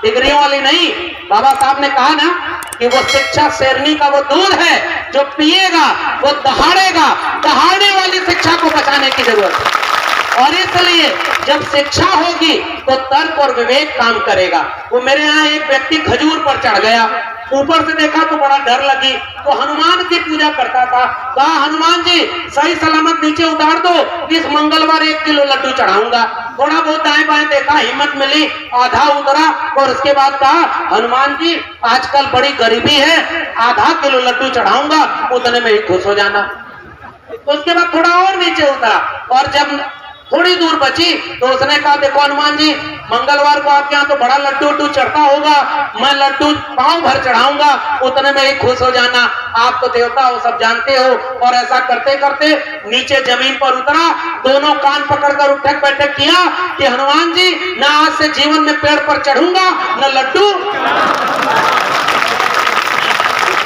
डिग्रियों वाली नहीं। बाबा साहब ने कहा ना कि वो शिक्षा शेरनी का वो दूध है, जो पिएगा वो दहाड़ेगा। दहाड़ने वाली शिक्षा को बचाने की जरूरत है। और इसलिए जब शिक्षा होगी तो तर्क और विवेक काम करेगा। वो मेरे यहाँ एक व्यक्ति खजूर पर चढ़ गया, ऊपर से देखा तो बड़ा डर लगी, तो हनुमान की पूजा करता था। कहा हनुमान जी सही सलामत नीचे उतार दो, इस मंगलवार 1 किलो लड्डू चढ़ाऊंगा। थोड़ा बहुत दाएं बाएं देखा, हिम्मत मिली, आधा उतरा और उसके बाद कहा हनुमान जी आजकल बड़ी गरीबी है, आधा किलो लड्डू चढ़ाऊंगा, उतने में ही खुश हो जाना। तो उसके बाद थोड़ा और नीचे उतरा और जब थोड़ी दूर बची तो उसने कहा देखो हनुमान जी मंगलवार को आपके यहाँ तो बड़ा लड्डू चढ़ता होगा, मैं लड्डू पांव भर चढ़ाऊंगा, उतने में ही खुश हो जाना। आप तो देवता हो, सब जानते हो। और ऐसा करते करते नीचे जमीन पर उतरा, दोनों कान पकड़कर उठक बैठक किया कि हनुमान जी न आज से जीवन में पेड़ पर चढ़ूंगा न लड्डू।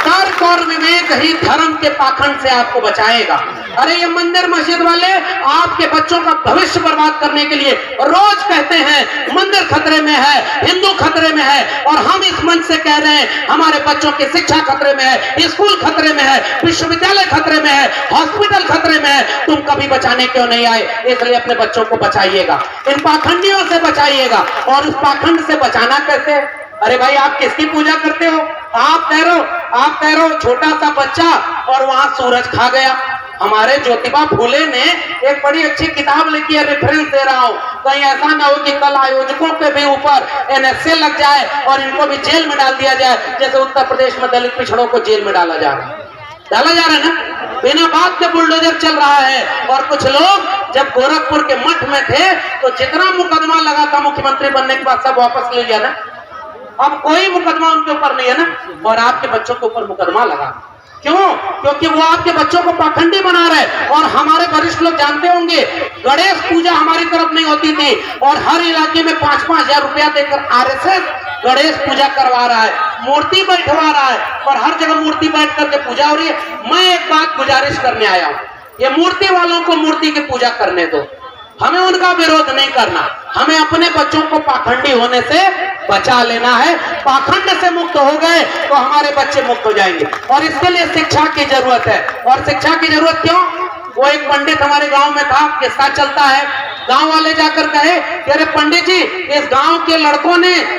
तर्क और विवेक ही धर्म के पाखंड से आपको बचाएगा। अरे ये मंदिर मस्जिद वाले आपके बच्चों का भविष्य बर्बाद करने के लिए रोज कहते हैं मंदिर खतरे में है, हिंदू खतरे में है, और हम इस मंच से कह रहे हैं हमारे बच्चों की शिक्षा खतरे में है, स्कूल खतरे में है, विश्वविद्यालय खतरे में है, हॉस्पिटल खतरे में है। तुम कभी बचाने क्यों नहीं आए? इसलिए अपने बच्चों को बचाइएगा, इन पाखंडियों से बचाइएगा। और उस पाखंड से बचाना कैसे? अरे भाई आप किसकी पूजा करते हो? आप कह रहे हो छोटा सा बच्चा और वहां सूरज खा गया। हमारे ज्योतिबा फूले ने एक बड़ी अच्छी किताब लिखी है, रेफरेंस दे रहा हूं, कहीं ऐसा ना हो कि कल आयोजकों पे भी ऊपर NSA लग जाए और इनको भी जेल में डाल दिया जाए, जैसे उत्तर प्रदेश में दलित पिछड़ों को जेल में डाला जा रहा है ना। बिना बात के बुलडोजर चल रहा है। और कुछ लोग जब गोरखपुर के मठ में थे तो जितना मुकदमा लगा था मुख्यमंत्री बनने के बाद सब वापस ले लिया ना। अब कोई मुकदमा उनके ऊपर नहीं है ना। और आपके बच्चों के ऊपर मुकदमा लगा, क्यों? क्योंकि वो आपके बच्चों को पाखंडी बना रहे। और हमारे वरिष्ठ लोग जानते होंगे गणेश पूजा हमारी तरफ नहीं होती थी और हर इलाके में 5-5 हजार रुपया देकर RSS गणेश पूजा करवा रहा है, मूर्ति बैठवा रहा है, और हर जगह मूर्ति बैठ करके पूजा हो रही है। मैं एक बात गुजारिश करने आया हूं, ये मूर्ति वालों को मूर्ति की पूजा करने दो, हमें उनका विरोध नहीं करना। हमें अपने बच्चों को पाखंडी होने से बचा लेना है। पाखंड से मुक्त हो गए तो हमारे बच्चे मुक्त हो जाएंगे। और इसके लिए शिक्षा की जरूरत है। और शिक्षा की जरूरत क्यों? वो एक पंडित हमारे गांव में था, किस्सा चलता है। गांव वाले जाकर कहे कि अरे पंडित जी इस गांव के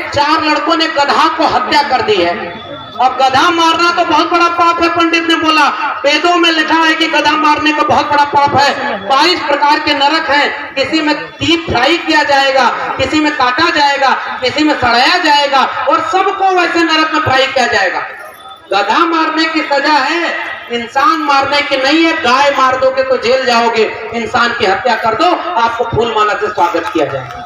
4 लड़कों ने गधा को हत्या कर दी है। अब गधा मारना तो बहुत बड़ा पाप है। पंडित ने बोला वेदों में लिखा है कि गधा मारने का बहुत बड़ा पाप है। 22 प्रकार के नरक हैं, किसी में डीप फ्राई किया जाएगा, किसी में काटा जाएगा, किसी में सड़ाया जाएगा, और सबको वैसे नरक में फ्राई किया जाएगा। गधा मारने की सजा है, इंसान मारने की नहीं है। गाय मार दोगे तो जेल जाओगे, इंसान की हत्या कर दो आपको फूल माला से स्वागत किया जाएगा।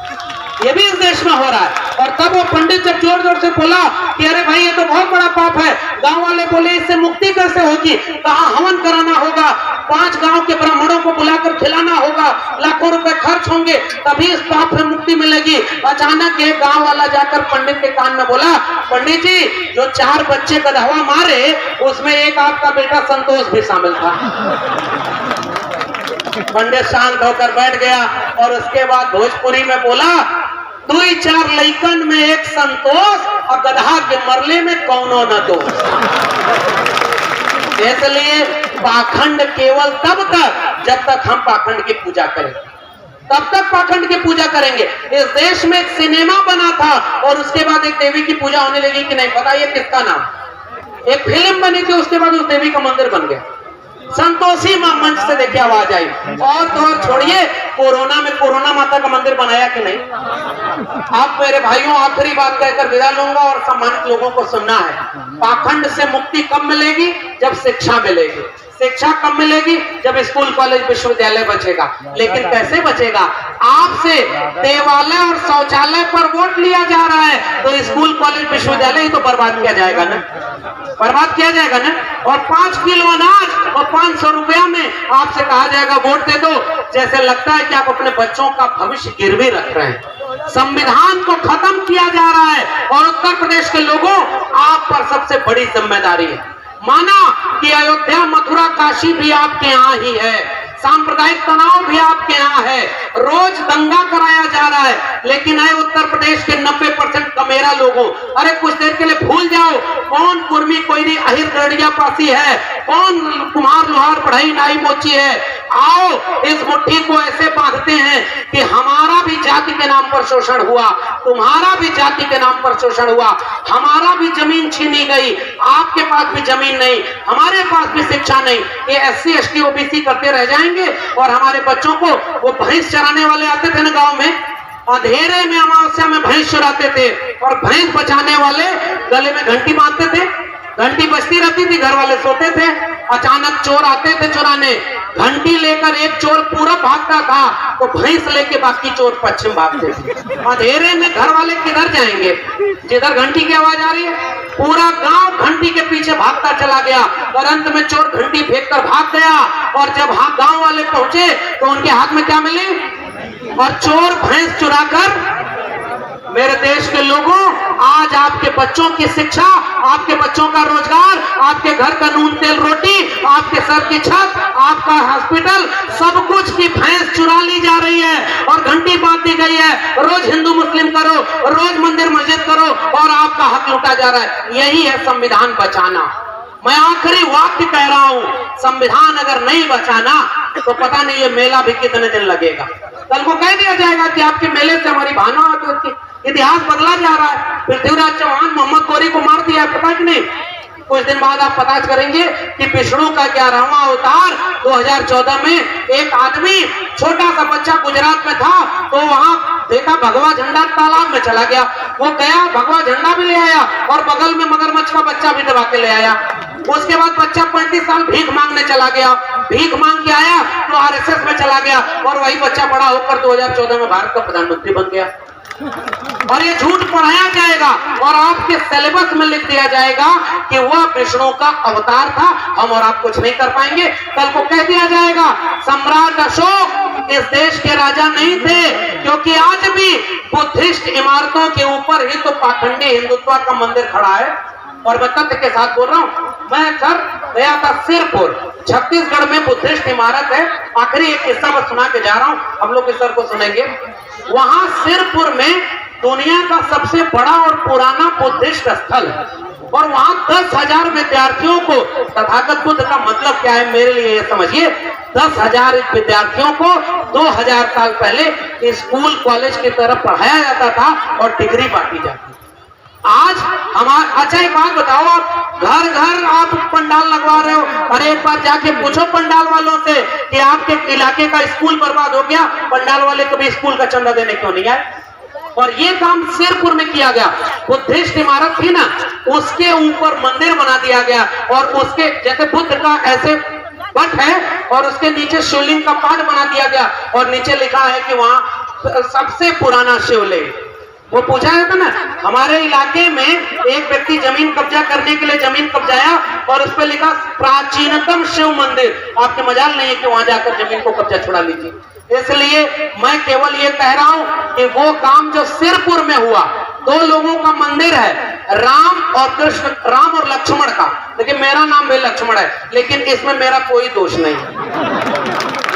ये भी इस देश में हो रहा है। और तब वो पंडित जब जोर जोर से बोला कि अरे भाई ये तो बहुत बड़ा पाप है, गांव वाले बोले इससे मुक्ति कैसे होगी? कहा हवन कराना होगा, 5 गांव के ब्राह्मणों को बुलाकर खिलाना होगा, लाखों रुपए खर्च होंगे, तभी इस पाप से मुक्ति मिलेगी। अचानक एक गांव वाला जाकर पंडित के कान में बोला पंडित जी जो 4 बच्चे गधवा मारे उसमें एक आपका बेटा संतोष भी शामिल था। पंडित शांत होकर बैठ गया और उसके बाद भोजपुरी में बोला 2-4 लइकन में एक संतोष और गधा के मरले में कौनो न दोष। इसलिए पाखंड केवल तब तक जब तक हम पाखंड की पूजा करें, तब तक पाखंड की पूजा करेंगे। इस देश में एक सिनेमा बना था और उसके बाद एक देवी की पूजा होने लगी कि नहीं पता ये किसका नाम? एक फिल्म बनी थी, उसके बाद उस देवी का मंदिर बन गया। संतोषी मां मंच से देखिए आवाज आई। और तो और छोड़िए, कोरोना में कोरोना माता का मंदिर बनाया कि नहीं? आप मेरे भाइयों आखिरी बात कहकर विदा लूंगा और सम्मानित लोगों को सुनना है। पाखंड से मुक्ति कब मिलेगी? जब शिक्षा मिलेगी। शिक्षा कब मिलेगी? जब स्कूल कॉलेज विश्वविद्यालय बचेगा। लेकिन कैसे बचेगा? आपसे देवालय और शौचालय पर वोट लिया जा रहा है तो स्कूल कॉलेज विश्वविद्यालय ही तो बर्बाद किया जाएगा ना, बर्बाद किया जाएगा ना। और 5 किलो अनाज और 500 रुपया में आपसे कहा जाएगा वोट दे दो, जैसे लगता है कि आप अपने बच्चों का भविष्य गिरवी रख रहे हैं। संविधान को खत्म किया जा रहा है और उत्तर प्रदेश के लोगों आप पर सबसे बड़ी जिम्मेदारी है। माना कि अयोध्या मथुरा काशी भी आपके यहाँ ही है, सांप्रदायिक तनाव भी आपके यहाँ है, रोज दंगा कराया जा रहा है। लेकिन है उत्तर प्रदेश के 90% कमेरा लोगों, अरे कुछ देर के लिए भूल जाओ कौन कुर्मी कोयरी अहिर गड़िया पासी है, कौन कुम्हार लोहार पढ़ाई नाई मोची है। आओ इस मुट्ठी को ऐसे बांधते हैं कि हमारा भी जाति के नाम पर शोषण हुआ, तुम्हारा भी जाति के नाम पर शोषण हुआ, हमारा भी जमीन छीनी गई, आपके पास भी जमीन नहीं, हमारे पास भी शिक्षा नहीं। ये SC ST OBC करते रह जाएंगे और हमारे बच्चों को, वो भैंस चराने वाले आते थे ना गांव में, अंधेरे में अमावस्या में भैंस चराते थे और भैंस बचाने वाले गले में घंटी बांधते थे, घंटी बजती रहती थी, घर वाले सोते थे, अचानक चोर आते थे चुराने, घंटी लेकर एक चोर पूरब भागता था तो भैंस लेके बाकी चोर पश्चिम भागते थे। अंधेरे में घर वाले किधर जाएंगे, जिधर घंटी की आवाज आ रही है पूरा गांव घंटी के पीछे भागता चला गया और अंत में चोर घंटी फेंककर भाग गया। और जब गांव वाले पहुंचे तो उनके हाथ में क्या मिली, और चोर भैंस चुराकर। मेरे देश के लोगों, आज आपके बच्चों की शिक्षा, आपके बच्चों का रोजगार, आपके घर का नून तेल रोटी, आपके सर की छत, आपका हॉस्पिटल, सब कुछ की भैंस चुरा ली जा रही है और घंटी बांध दी गई है। रोज हिंदू मुस्लिम करो, रोज मंदिर मस्जिद करो और आपका हक लूटा जा रहा है। यही है संविधान बचाना। मैं आखिरी वाक्य कह रहा हूं, संविधान अगर नहीं बचाना तो पता नहीं ये मेला भी कितने दिन लगेगा। कल को कह दिया जाएगा कि आपके मेले से हमारी भावना, इतिहास बदला जा रहा है। पृथ्वीराज चौहान मोहम्मद गौरी को मार दिया, पता कि नहीं? कुछ दिन बाद आप पता करेंगे कि विष्णु का 11वां अवतार 2014 में एक आदमी, छोटा सा बच्चा गुजरात में था तो वहां देखा भगवा झंडा तालाब में चला गया, वो गया भगवा झंडा भी ले आया और बगल में मगरमच्छ का बच्चा भी दबा के ले आया। उसके बाद बच्चा 35 साल भीख मांगने चला गया, भीख मांग के आया तो RSS में चला गया और वही बच्चा बड़ा होकर 2014 में भारत का प्रधानमंत्री बन गया। और ये झूठ पढ़ाया जाएगा और आपके सिलेबस में लिख दिया जाएगा कि वह विष्णु का अवतार था, हम और आप कुछ नहीं कर पाएंगे। कल को कह दिया जाएगा सम्राट अशोक इस देश के राजा नहीं थे, क्योंकि आज भी बुद्धिस्ट इमारतों के ऊपर ही तो पाखंडी हिंदुत्व का मंदिर खड़ा है। और मैं तथ्य के साथ बोल रहा हूँ, मैं सर गया था सिरपुर, छत्तीसगढ़ में बुद्धिस्ट इमारत है। आखिरी एक किस्सा मैं सुना के जा रहा हूँ, हम लोग इस सर को सुनेंगे। वहां सिरपुर में दुनिया का सबसे बड़ा और पुराना बुद्धिस्ट स्थल है और वहां 10,000 विद्यार्थियों को, तथागत बुद्ध का मतलब क्या है मेरे लिए ये समझिए, 10,000 विद्यार्थियों को 2000 साल पहले स्कूल कॉलेज की तरफ पढ़ाया जाता था और डिग्री बांटी जाती। आज हमारा, अच्छा एक बात बताओ, आप घर घर आप पंडाल लगवा रहे हो, अरे एक बार जाके पूछो पंडाल वालों से कि आपके इलाके का स्कूल बर्बाद हो गया, पंडाल वाले कभी स्कूल का चंदा देने क्यों नहीं आए? और ये काम सिरपुर में किया गया। बुद्धिस्ट इमारत थी ना, उसके ऊपर मंदिर बना दिया गया और उसके जैसे बुद्ध का ऐसे पट है और उसके नीचे शिवलिंग का पाठ बना दिया गया और नीचे लिखा है कि वहां सबसे पुराना शिवलिंग। वो पूछा जाता ना, हमारे इलाके में एक व्यक्ति जमीन कब्जा करने के लिए जमीन कब्जाया और उस पर लिखा प्राचीनतम शिव मंदिर। आपके मजाल नहीं है कि वहां जाकर जमीन को कब्जा छुड़ा लीजिए। इसलिए मैं केवल ये कह रहा हूं कि वो काम जो सिरपुर में हुआ, 2 लोगों का मंदिर है, राम और कृष्ण, राम और लक्ष्मण का, लेकिन मेरा नाम भी लक्ष्मण है, लेकिन इसमें मेरा कोई दोष नहीं।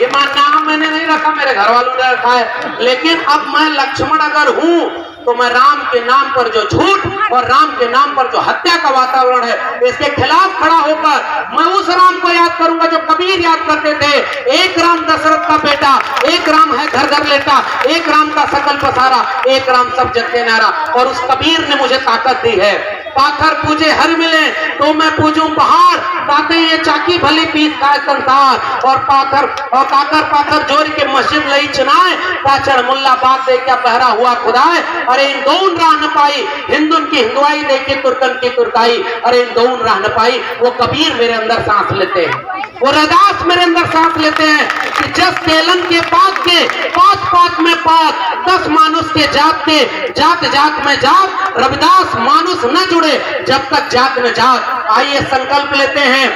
ये नाम मैंने नहीं रखा, मेरे घर वालों ने रखा है, लेकिन अब मैं लक्ष्मण अगर हूं तो मैं राम के नाम पर जो झूठ और राम के नाम पर जो हत्या का वातावरण है, इसके खिलाफ खड़ा होकर मैं उस राम को याद करूंगा जो कबीर याद करते थे। एक राम दशरथ का बेटा, एक राम है घर घर लेटा, एक राम का सकल पसारा, एक राम सब जग के नारा। और उस कबीर ने मुझे ताकत दी है। पाथर पूजे हर मिले तो मैं पूजूं पहाड़, ताते ये चाकी भली पीस खाए संसार। और पाथर और काकर पाथर जोड़ के मस्जिद लई चुनाए, पाचड़ मुल्ला बात दे क्या पहरा हुआ खुदाए। अरे इन दोन राह न पाई, हिंदुन की हिंदुआई देखी तुर्कन की तुर्काई। अरे इन दोन राह न पाई, वो कबीर मेरे अंदर सांस लेते हैं, वो रैदास मेरे अंदर सांस लेते हैं कि जस तेलन के पात के पात पात में पात, 10 मानुष के जात के जात जात में जात, रविदास मानुष न जुड़े जब तक जात में जात। आइए संकल्प लेते हैं,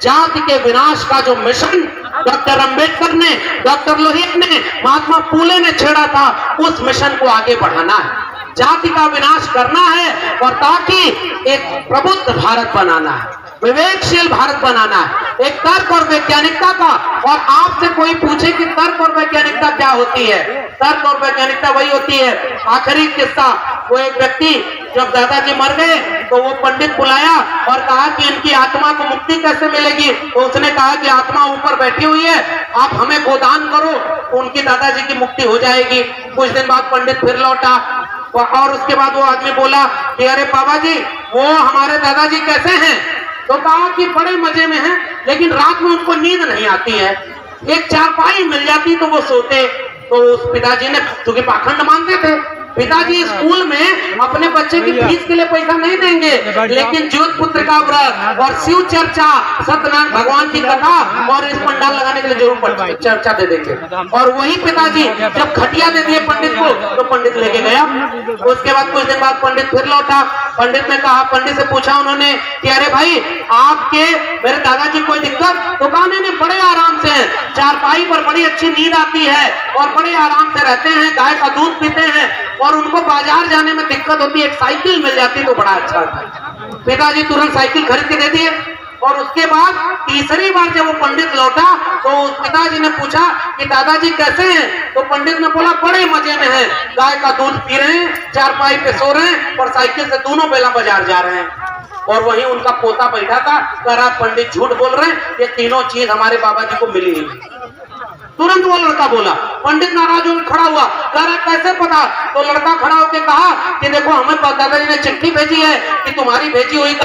जाति के विनाश का जो मिशन डॉक्टर अंबेडकर ने, डॉक्टर लोहिया ने, महात्मा फूले ने छेड़ा था, उस मिशन को आगे बढ़ाना है, जाति का विनाश करना है और ताकि एक प्रबुद्ध भारत बनाना है। विवेकशील भारत बनाना है, एक तर्क और वैज्ञानिकता का। और आपसे कोई पूछे कि तर्क और वैज्ञानिकता क्या होती है, तर्क और वैज्ञानिकता वही होती है। आखिरी किस्सा, वो एक व्यक्ति जब दादाजी मर गए तो वो पंडित बुलाया और कहा कि इनकी आत्मा को मुक्ति कैसे मिलेगी। तो उसने कहा कि आत्मा ऊपर बैठी हुई है, आप हमें गोदान करो तो उनकी दादाजी की मुक्ति हो जाएगी। कुछ दिन बाद पंडित फिर लौटा और उसके बाद वो आदमी बोला कि अरे बाबा जी, वो हमारे दादाजी कैसे हैं? तो कहा कि बड़े मजे में हैं, लेकिन रात में उनको नींद नहीं आती है, एक चारपाई मिल जाती तो वो सोते। तो उस पिताजी ने, क्योंकि पाखंड मानते थे, पिताजी स्कूल में अपने बच्चे की फीस के लिए पैसा नहीं देंगे, लेकिन ज्योत पुत्र का व्रत और शिव चर्चा, सत्यनारायण भगवान की कथा और इस पंडाल लगाने के लिए जरूर चर्चा दे देंगे। और वही पिताजी जब खटिया दे दिए पंडित को तो पंडित लेके गया। उसके बाद कुछ दिन बाद पंडित फिर लौटा। पंडित ने कहा, पंडित से पूछा उन्होंने कि अरे भाई, आपके मेरे दादाजी कोई दिक्कत? तो कहा नहीं, बड़े आराम से हैं, चारपाई पर बड़ी अच्छी नींद आती है और बड़े आराम से रहते हैं, गाय का दूध पीते हैं और उनको बाजार जाने में दिक्कत होती है, एक साइकिल मिल जाती तो बड़ा अच्छा था। पिताजी तुरंत साइकिल खरीद के दे दिए। और उसके बाद तीसरी बार जब वो पंडित लौटा तो पिताजी ने पूछा कि दादाजी कैसे हैं? तो पंडित ने बोला बड़े मजे में हैं, गाय का दूध पी रहे हैं, चारपाई पे सो रहे हैं और साइकिल से दोनों बेला बाजार जा रहे हैं। और वहीं उनका पोता बैठा था, कह रहा पंडित झूठ बोल रहे हैं, ये तीनों चीज हमारे बाबा जी को मिली है। तुरंत वो लड़का बोला, पंडित नाराज होकर खड़ा हुआ, कह रहा कैसे पता? तो लड़का खड़ा होकर कहा कि देखो, हमें दादाजी ने चिट्ठी भेजी है कि तुम्हारी भेजी हुई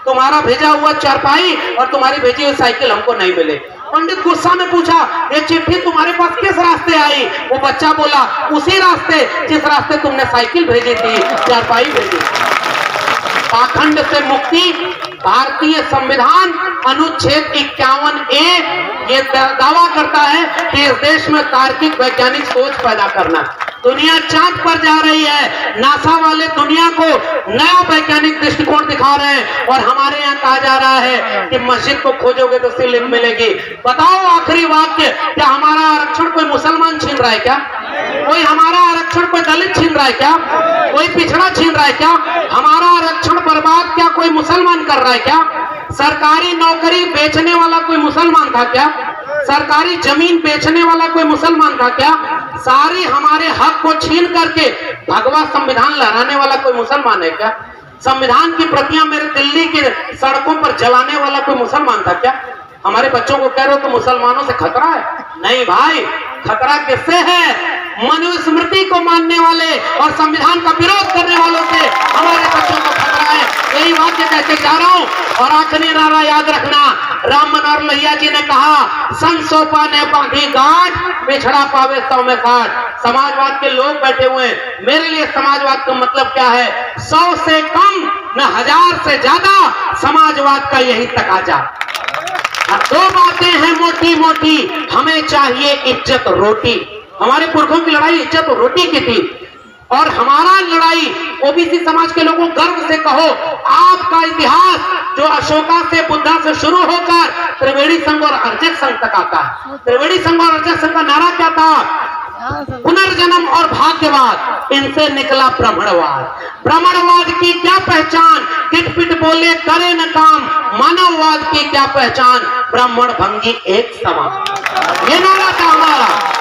तुम्हारा भेजा हुआ चारपाई और तुम्हारी भेजी हुई साइकिल हमको नहीं मिले। पंडित गुस्सा में पूछा, ये चिट्ठी तुम्हारे पास किस रास्ते आई? वो बच्चा बोला, उसी रास्ते जिस रास्ते तुमने साइकिल भेजी थी, चारपाई भेजी। पाखंड से मुक्ति, भारतीय संविधान अनुच्छेद 51A ये दावा करता है कि इस देश में तार्किक वैज्ञानिक सोच पैदा करना। दुनिया चांद पर जा रही है, नासा वाले दुनिया को नया वैज्ञानिक दृष्टिकोण दिखा रहे हैं और हमारे यहाँ कहा जा रहा है कि मस्जिद को खोजोगे तो शिवलिंग मिलेगी। बताओ आखिरी वाक्य, क्या हमारा आरक्षण कोई मुसलमान छीन रहा है क्या? कोई हमारा आरक्षण कोई दलित छीन रहा है क्या? कोई पिछड़ा छीन रहा है क्या? हमारा आरक्षण बर्बाद क्या कोई मुसलमान कर रहा है क्या? सरकारी नौकरी बेचने वाला कोई मुसलमान था क्या? सरकारी जमीन बेचने वाला कोई मुसलमान था क्या? सारी हमारे हक को छीन करके भगवा संविधान लहराने वाला कोई मुसलमान है क्या? संविधान की प्रतियां मेरे दिल्ली के सड़कों पर जलाने वाला कोई मुसलमान था क्या? हमारे बच्चों को कह रहे हो तो मुसलमानों से खतरा है? नहीं भाई, खतरा किससे है? मनुस्मृति को मानने वाले और संविधान का विरोध करने वालों से हमारे बच्चों को खतरा है। यही वाक्य कहते जा रहा हूँ। और आखिरी नारा याद रखना, राम मनोहर लोहिया जी ने कहा, सन सोपा ने बांधी गांठ, पिछड़ा पावे 100 में 60। समाजवाद के लोग बैठे हुए हैं, मेरे लिए समाजवाद का मतलब क्या है? 100 से कम न 1000 से ज्यादा, समाजवाद का यही तकाजा। दो बातें हैं मोटी मोटी, हमें चाहिए इज्जत रोटी। हमारे पुरखों की लड़ाई इज्जत और रोटी की थी और हमारा लड़ाई ओबीसी समाज के लोगों गर्व से कहो, आपका इतिहास जो अशोका से बुद्धा से शुरू होकर त्रिवेणी संघ और अर्जक संघ तक आता है। त्रिवेणी संघ और अर्जक संघ का नारा क्या था? पुनर्जन्म और भाग्यवाद, इनसे निकला ब्राह्मणवाद। ब्राह्मणवाद की क्या पहचान? किटपिट बोले करे न काम। मानववाद की क्या पहचान? ब्राह्मण भंगी एक समान। ये नारा था हमारा।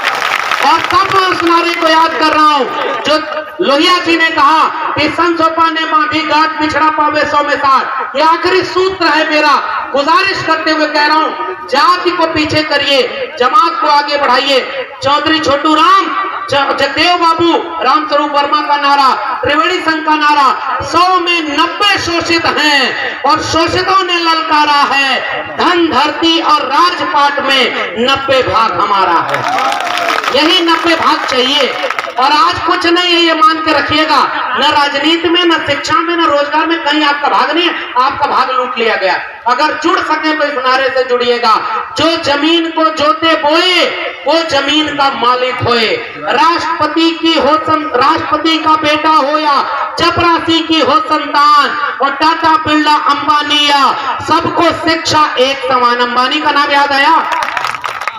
और तब मैं उस नारे को याद कर रहा हूं जो लोहिया जी ने कहा कि सन सोपा ने बांधी गांठ, पिछड़ा पावे 100 में 60। ये आखिरी सूत्र है मेरा। गुजारिश करते हुए कह रहा हूं, जाति को पीछे करिए, जमात को आगे बढ़ाइए। चौधरी छोटू राम, जगदेव बाबू, रामस्वरूप वर्मा का नारा, त्रिवेणी संघ का नारा, 100 में 90 शोषित हैं और शोषितों ने ललकारा है, धन धरती और राजपाट में 90 भाग हमारा है। यही 90 भाग चाहिए। और आज कुछ नहीं है, ये मान के रखिएगा, न राजनीति में, न शिक्षा में, न रोजगार में कहीं आपका भाग नहीं है। आपका भाग लूट लिया गया। अगर जुड़ सके तो इस नारे से जुड़िएगा, जो जमीन को जोते बोए वो जमीन का मालिक होए। राष्ट्रपति का बेटा हो या चपरासी की हो संतान, और टाटा बिरला अंबानी या सबको शिक्षा एक समान। अंबानी का नाम याद आया?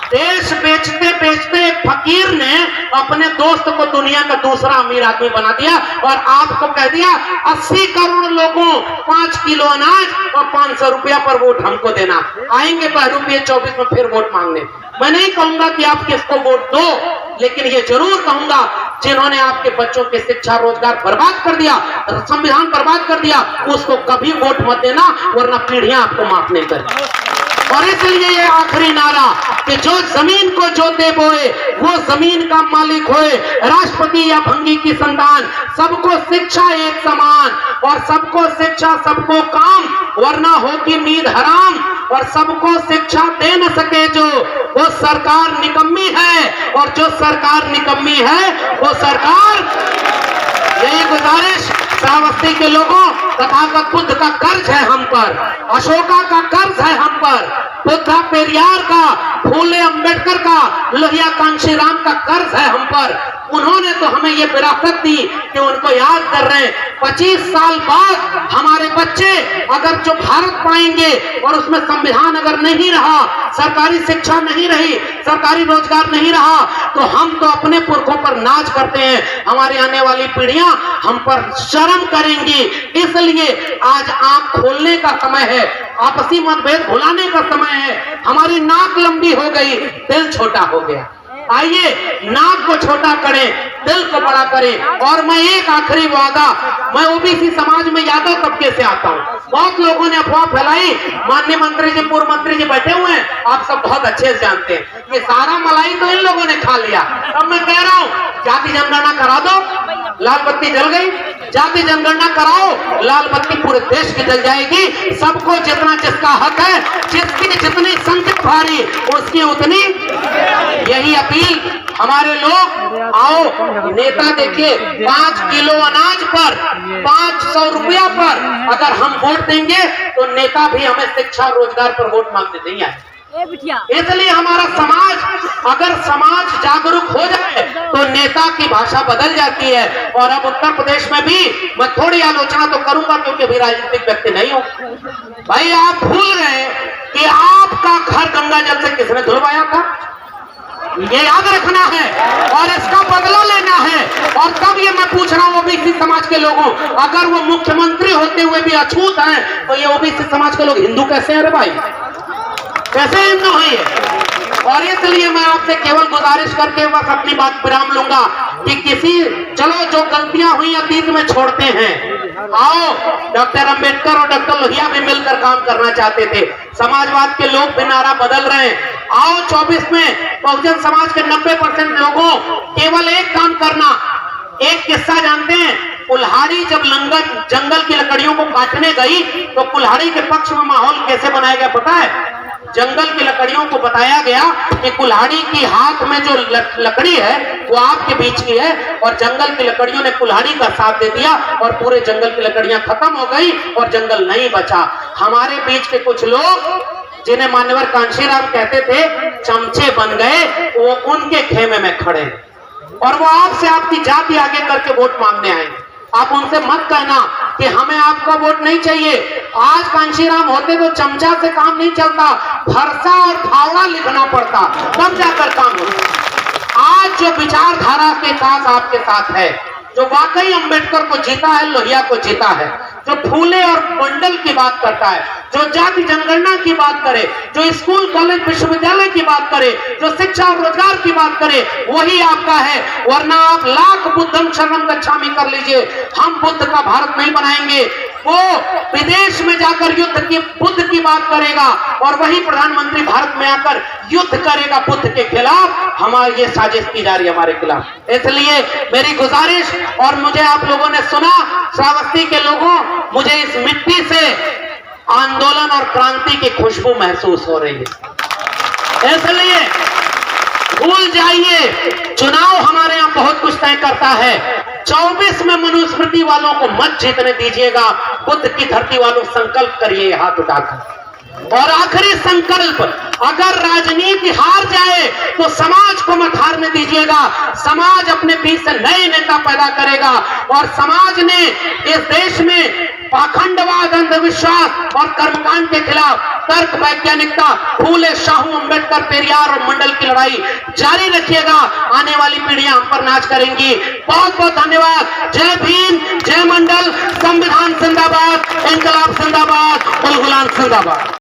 देश बेचते बेचते फकीर ने अपने दोस्त को दुनिया का दूसरा अमीर आदमी बना दिया और आपको कह दिया 80 करोड़ लोगों 5 किलो अनाज और 500 रुपया पर वोट हमको देना। आएंगे बहरूपीय 24 में फिर वोट मांगने। मैं नहीं कहूंगा कि आप किसको वोट दो, लेकिन ये जरूर कहूंगा जिन्होंने आपके बच्चों की शिक्षा रोजगार बर्बाद कर दिया, संविधान बर्बाद कर दिया, उसको कभी वोट मत देना, वरना पीढ़ियां आपको माफ नहीं करें। और इसलिए ये आखिरी नारा कि जो जमीन को जो दे बोए वो जमीन का मालिक होए, राष्ट्रपति या भंगी की संतान, सबको शिक्षा एक समान और सबको शिक्षा सबको काम, वरना होगी नींद हराम। और सबको शिक्षा दे न सके जो, वो सरकार निकम्मी है, और जो सरकार निकम्मी है वो सरकार। यही गुजारिश श्रावस्ती के लोगों, तथागत बुद्ध का कर्ज है हम पर, अशोका का कर्ज है हम पर, बुद्धा पेरियार का, फूले अंबेडकर का, लोहिया कांशीराम का कर्ज है हम पर। उन्होंने तो हमें ये विरासत दी कि उनको याद कर रहे हैं। 25 साल बाद हमारे बच्चे अगर जो भारत पाएंगे और उसमें संविधान अगर नहीं रहा, सरकारी शिक्षा नहीं रही, सरकारी रोजगार नहीं रहा, तो हम तो अपने पुरखों पर नाच करते हैं, हमारी आने वाली पीढ़ियां हम पर शर्म करेंगी। इसलिए आज आंख खोलने का समय है, आपसी मतभेद भुलाने का समय है। हमारी नाक लंबी हो गई, दिल छोटा हो गया। आइए नाक को छोटा करें, दिल को बड़ा करें। और मैं एक आखिरी वादा, मैं ओबीसी समाज में यादव तबके से आता हूँ। बहुत लोगों ने अफवाह फैलाई, माननीय मंत्री जी, पूर्व मंत्री जी बैठे हुए हैं, आप सब बहुत अच्छे से जानते हैं, ये सारा मलाई तो इन लोगों ने खा लिया। अब मैं कह रहा हूँ जाति जनगणना करा दो, लाल बत्ती जल गई। जाति जनगणना कराओ, लाल बत्ती पूरे देश की जल जाएगी। सबको जितना जिसका हक है, जिसकी जितनी संख्या भारी उसकी उतनी। यही अपील हमारे लोग, आओ नेता देखिए, 5 किलो अनाज पर 500 रुपया पर अगर हम वोट देंगे तो नेता भी हमें शिक्षा रोजगार पर वोट मांगने नहीं आए। इसलिए हमारा समाज, अगर समाज जागरूक हो जाए तो नेता की भाषा बदल जाती है। और अब उत्तर प्रदेश में भी मैं थोड़ी आलोचना तो करूंगा क्योंकि भी राजनीतिक व्यक्ति नहीं हूं। भाई आप भूल गए कि आपका घर गंगा जल से किसने धुलवाया था, ये याद रखना है और इसका बदला लेना है। और तब ये मैं पूछ रहा हूँ ओबीसी समाज के लोगों, अगर वो मुख्यमंत्री होते हुए भी अछूत हैं तो ये ओबीसी समाज के लोग हिंदू कैसे हैं रे भाई, कैसे हिंदू हैं ये? और इसलिए मैं आपसे केवल गुजारिश करके बस अपनी बात विराम लूंगा कि चलो जो गलतियां हुई अतीत में छोड़ते हैं। आओ, डॉक्टर अंबेडकर और डॉक्टर लोहिया भी मिलकर काम करना चाहते थे, समाजवाद के लोग भी नारा बदल रहे हैं। आओ 24 में बहुजन समाज के 90% लोगों केवल एक काम करना। एक किस्सा जानते हैं, कुल्हाड़ी जब जंगल की लकड़ियों को काटने गई तो कुल्हाड़ी के पक्ष में माहौल कैसे बनाया गया पता है? जंगल की लकड़ियों को बताया गया कि कुल्हाड़ी की हाथ में जो लकड़ी है वो आपके बीच की है, और जंगल की लकड़ियों ने कुल्हाड़ी का साथ दे दिया और पूरे जंगल की लकड़ियां खत्म हो गई और जंगल नहीं बचा। हमारे बीच के कुछ लोग जिन्हें मान्यवर कांशीराम कहते थे चमचे बन गए, वो उनके खेमे में खड़े और वो आपसे आपकी जाति आगे करके वोट मांगने आएंगे। आप उनसे मत कहना कि हमें आपका वोट नहीं चाहिए। आज कांशीराम होते तो चमचा से काम नहीं चलता, फरसा और फावड़ा लिखना पड़ता, तब जाकर काम होता। आज जो विचारधारा के साथ आपके साथ है, जो वाकई अंबेडकर को जीता है, लोहिया को जीता है, जो फूले और मंडल की बात करता है, जो जाति जनगणना की बात करे, जो स्कूल कॉलेज विश्वविद्यालय की बात करे, जो शिक्षा और रोजगार की बात करे, वही आपका है। वरना आप लाख बुद्धम शरणम गच्छामि कर लीजिए, हम बुद्ध का भारत नहीं बनाएंगे। वो विदेश में जाकर बुद्ध की बात करेगा और वही प्रधानमंत्री भारत में आकर युद्ध करेगा बुद्ध के खिलाफ। हमारी ये साजिश की जा रही है हमारे खिलाफ। इसलिए मेरी गुजारिश, और मुझे आप लोगों ने सुना, श्रावस्ती के लोगों, मुझे इस मिट्टी से आंदोलन और क्रांति की खुशबू महसूस हो रही है। इसलिए भूल जाइए, चुनाव हमारे यहाँ बहुत कुछ तय करता है। 24 में मनुस्मृति वालों को मत जीतने दीजिएगा। बुद्ध की धरती वालों संकल्प करिए हाथ उठाकर। और आखिरी संकल्प, अगर राजनीति हार जाए तो समाज को मत हारने दीजिए। दीजिएगा। समाज अपने बीच से नए नेता पैदा करेगा और समाज ने इस देश में पाखंडवाद, अंधविश्वास और कर्मकांड के खिलाफ तर्क, वैज्ञानिकता, फूले, शाहू, अंबेडकर, पेरियार और मंडल की लड़ाई जारी रखिएगा। आने वाली पीढ़ियां हम पर नाच करेंगी। बहुत बहुत धन्यवाद। जय भीम, जय मंडल, संविधान जिंदाबाद, इंकलाब जिंदाबाद, उल गुलाम जिंदाबाद।